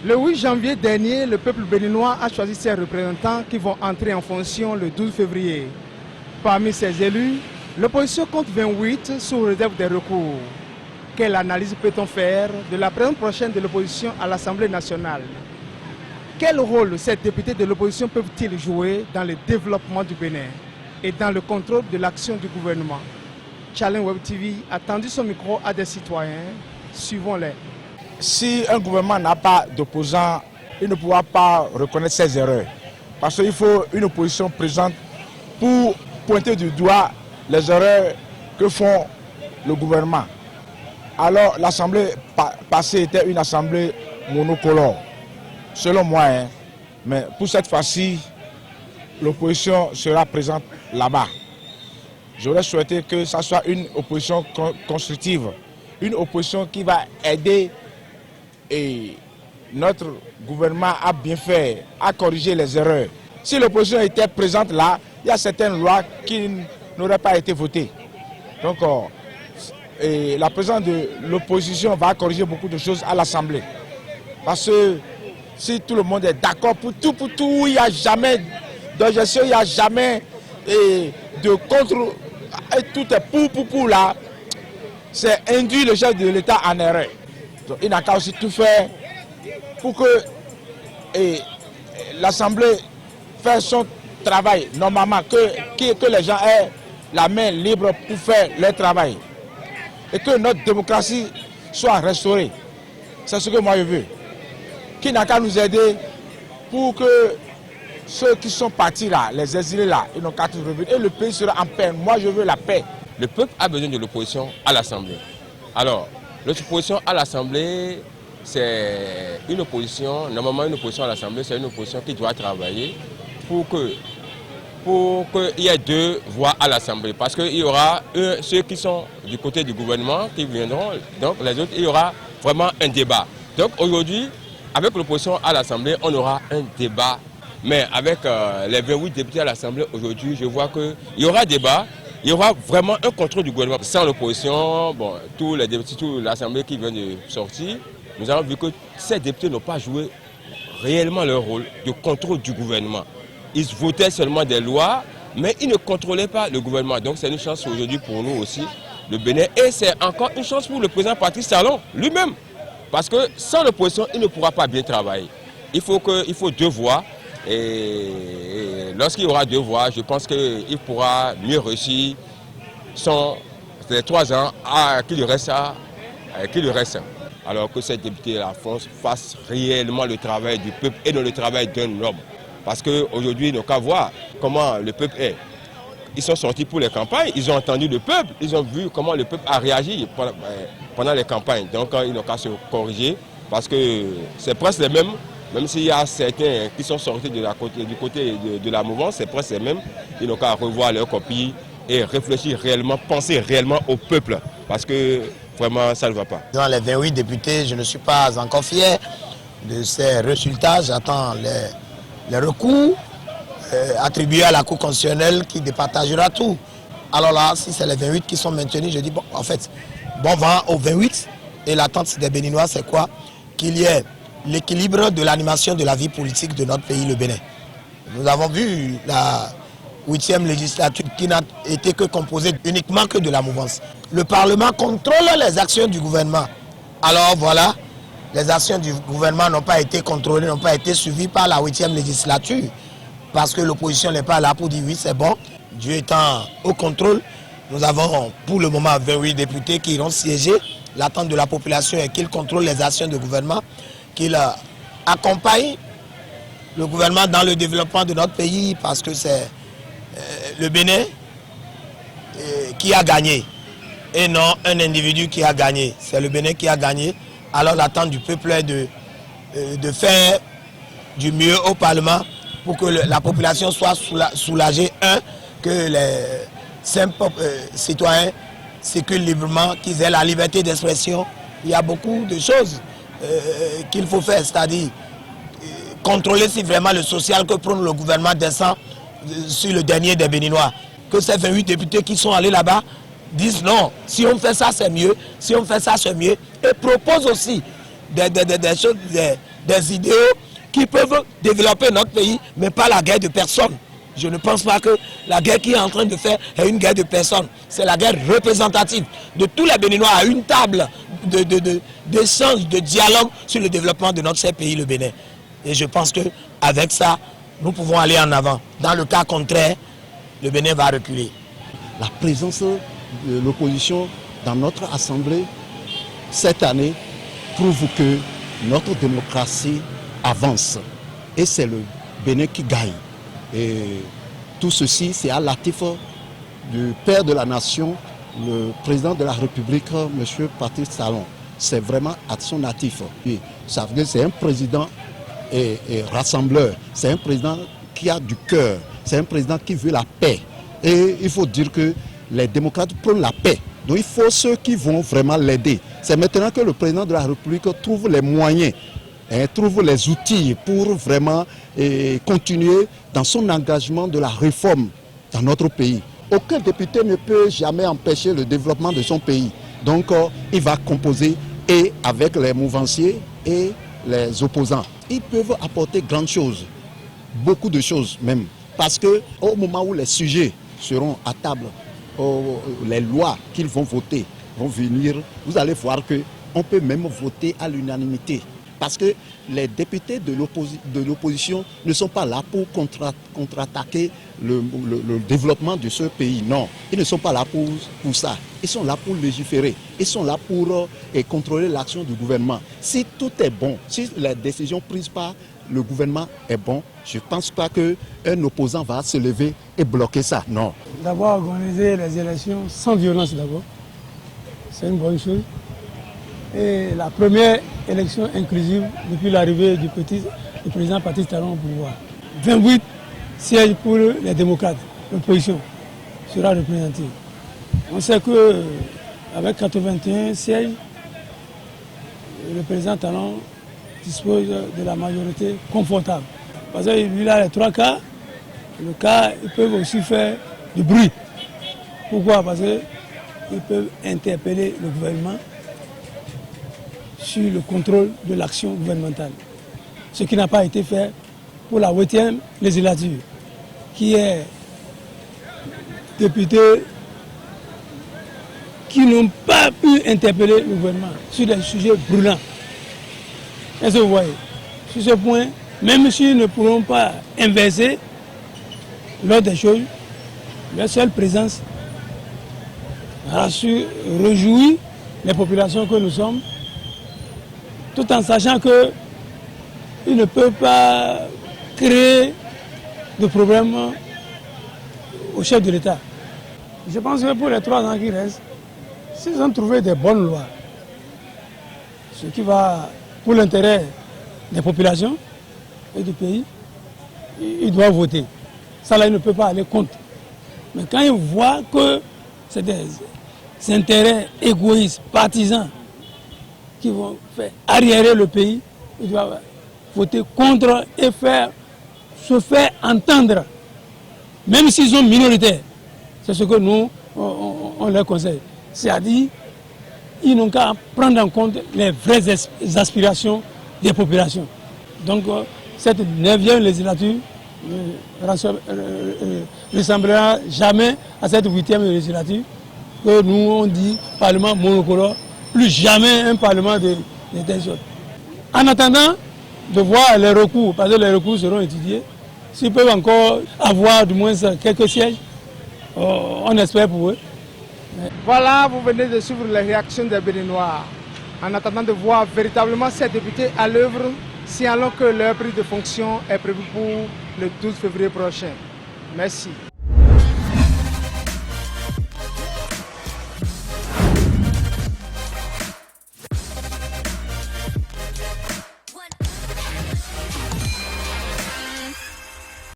Le 8 janvier dernier, le peuple béninois a choisi ses représentants qui vont entrer en fonction le 12 février. Parmi ces élus, l'opposition compte 28 sous réserve des recours. Quelle analyse peut-on faire de la présence prochaine de l'opposition à l'Assemblée nationale? Quel rôle ces députés de l'opposition peuvent-ils jouer dans le développement du Bénin et dans le contrôle de l'action du gouvernement? Challenge Web TV a tendu son micro à des citoyens. Suivons-les. Si un gouvernement n'a pas d'opposants, il ne pourra pas reconnaître ses erreurs. Parce qu'il faut une opposition présente pour pointer du doigt les erreurs que font le gouvernement. Alors l'Assemblée passée était une assemblée monocolore, selon moi. Mais pour cette fois-ci, l'opposition sera présente là-bas. J'aurais souhaité que ce soit une opposition constructive, une opposition qui va aider et notre gouvernement a bien fait, à corriger les erreurs. Si l'opposition était présente là, il y a certaines lois qui n'auraient pas été votées. Donc, la présence de l'opposition va corriger beaucoup de choses à l'Assemblée. Parce que si tout le monde est d'accord pour tout, il n'y a jamais d'objection, il n'y a jamais de contre, et tout est pour là, c'est induire le chef de l'État en erreur. Donc, il n'a qu'à aussi tout faire pour que l'Assemblée fasse son travail normalement, que les gens aient la main libre pour faire leur travail. Et que notre démocratie soit restaurée. C'est ce que moi je veux. Qui n'a qu'à nous aider pour que ceux qui sont partis là, les exilés là, ils n'ont qu'à tout revenir. Et le pays sera en paix. Moi je veux la paix. Le peuple a besoin de l'opposition à l'Assemblée. Alors, l'opposition à l'Assemblée, c'est une opposition, normalement une opposition à l'Assemblée, c'est une opposition qui doit travailler pour qu'il y ait deux voix à l'Assemblée. Parce qu'il y aura ceux qui sont du côté du gouvernement qui viendront, donc les autres, il y aura vraiment un débat. Donc aujourd'hui, avec l'opposition à l'Assemblée, on aura un débat. Mais avec les 28 députés à l'Assemblée aujourd'hui, je vois qu'il y aura débat. Il y aura vraiment un contrôle du gouvernement. Sans l'opposition, bon, tous les députés, toute l'Assemblée qui vient de sortir, nous avons vu que ces députés n'ont pas joué réellement leur rôle de contrôle du gouvernement. Ils votaient seulement des lois, mais ils ne contrôlaient pas le gouvernement. Donc c'est une chance aujourd'hui pour nous aussi, le Bénin. Et c'est encore une chance pour le président Patrice Talon lui-même. Parce que sans l'opposition, il ne pourra pas bien travailler. Il faut deux voix. Et lorsqu'il y aura deux voix, je pense qu'il pourra mieux réussir les 3 ans qu'il lui reste. Alors que ces députés de la France fassent réellement le travail du peuple et non le travail d'un homme. Parce qu'aujourd'hui, ils n'ont qu'à voir comment le peuple est. Ils sont sortis pour les campagnes, ils ont entendu le peuple, ils ont vu comment le peuple a réagi pendant les campagnes. Donc ils n'ont qu'à se corriger parce que c'est presque les mêmes. Même s'il y a certains qui sont sortis du côté de la mouvance, c'est presque les mêmes. Ils n'ont qu'à revoir leurs copies et réfléchir réellement, penser réellement au peuple. Parce que vraiment, ça ne va pas. Dans les 28 députés, je ne suis pas encore fier de ces résultats. J'attends les recours attribués à la Cour constitutionnelle qui départagera tout. Alors là, si c'est les 28 qui sont maintenus, je dis, bon, en fait, bon vent aux 28. Et l'attente des Béninois, c'est quoi? Qu'il y ait l'équilibre de l'animation de la vie politique de notre pays, le Bénin. Nous avons vu la 8e législature qui n'a été que composée uniquement que de la mouvance. Le Parlement contrôle les actions du gouvernement. Alors voilà, les actions du gouvernement n'ont pas été contrôlées, n'ont pas été suivies par la 8e législature. Parce que l'opposition n'est pas là pour dire oui, c'est bon. Dieu étant au contrôle, nous avons pour le moment 28 députés qui iront siéger. L'attente de la population est qu'ils contrôlent les actions du gouvernement, qu'il accompagne le gouvernement dans le développement de notre pays parce que c'est le Bénin qui a gagné et non un individu qui a gagné. C'est le Bénin qui a gagné. Alors l'attente du peuple est de faire du mieux au Parlement pour que la population soit soulagée. Que les simples citoyens circulent librement, qu'ils aient la liberté d'expression. Il y a beaucoup de choses qu'il faut faire, c'est-à-dire contrôler si vraiment le social que prône le gouvernement descend sur le dernier des Béninois. Que ces 28 députés qui sont allés là-bas disent non, si on fait ça c'est mieux, si on fait ça c'est mieux, et proposent aussi des choses, des idéaux qui peuvent développer notre pays, mais pas la guerre de personnes. Je ne pense pas que la guerre qu'il est en train de faire est une guerre de personnes. C'est la guerre représentative de tous les Béninois à une table d'échange, de dialogue sur le développement de notre cher pays, le Bénin. Et je pense qu'avec ça, nous pouvons aller en avant. Dans le cas contraire, le Bénin va reculer. La présence de l'opposition dans notre Assemblée cette année prouve que notre démocratie avance. Et c'est le Bénin qui gagne. Et tout ceci, c'est à l'actif du père de la nation, le président de la République, M. Patrice Talon. C'est vraiment à son actif. Et ça veut dire que c'est un président et rassembleur. C'est un président qui a du cœur. C'est un président qui veut la paix. Et il faut dire que les démocrates prennent la paix. Donc il faut ceux qui vont vraiment l'aider. C'est maintenant que le président de la République trouve les moyens, trouve les outils pour vraiment continuer dans son engagement de la réforme dans notre pays. Aucun député ne peut jamais empêcher le développement de son pays. Donc il va composer et avec les mouvanciers et les opposants. Ils peuvent apporter grandes choses, beaucoup de choses même. Parce qu'au moment où les sujets seront à table, les lois qu'ils vont voter vont venir, vous allez voir qu'on peut même voter à l'unanimité. Parce que les députés de l'opposition ne sont pas là pour contre-attaquer le développement de ce pays. Non, ils ne sont pas là pour ça. Ils sont là pour légiférer. Ils sont là pour contrôler l'action du gouvernement. Si tout est bon, si les décisions prises par le gouvernement est bon, je ne pense pas qu'un opposant va se lever et bloquer ça. Non. D'abord, organiser les élections sans violence d'abord. C'est une bonne chose. Et la première élection inclusive depuis l'arrivée du président Patrice Talon au pouvoir. 28 sièges pour les démocrates, l'opposition sera représentée. On sait qu'avec 81 sièges, le président Talon dispose de la majorité confortable. Parce qu'il a les 3 quarts, le quart, ils peuvent aussi faire du bruit. Pourquoi? Parce qu'ils peuvent interpeller le gouvernement sur le contrôle de l'action gouvernementale. Ce qui n'a pas été fait pour la 8e législature, qui est députés qui n'ont pas pu interpeller le gouvernement sur des sujets brûlants. Est-ce que vous voyez? Sur ce point, même s'ils ne pourront pas inverser l'ordre des choses, leur seule présence réjouit les populations que nous sommes, tout en sachant qu'ils ne peuvent pas créer de problèmes au chef de l'État. Je pense que pour les 3 ans qui restent, s'ils ont trouvé des bonnes lois, ce qui va pour l'intérêt des populations et du pays, ils doivent voter. Ça là, ils ne peuvent pas aller contre. Mais quand ils voient que c'est des intérêts égoïstes, partisans, qui vont faire arriérer le pays, ils doivent voter contre et se faire entendre, même s'ils sont minoritaires. C'est ce que nous, on leur conseille. C'est-à-dire, ils n'ont qu'à prendre en compte les vraies aspirations des populations. Donc, cette 9e législature ne ressemblera jamais à cette 8e législature que nous, on dit Parlement monocolore, plus jamais un Parlement de telle sorte. En attendant de voir les recours, parce que les recours seront étudiés, s'ils peuvent encore avoir du moins quelques sièges, on espère pour eux. Voilà, vous venez de suivre les réactions des Béninois. En attendant de voir véritablement ces députés à l'œuvre, signalons que leur prise de fonction est prévue pour le 12 février prochain. Merci.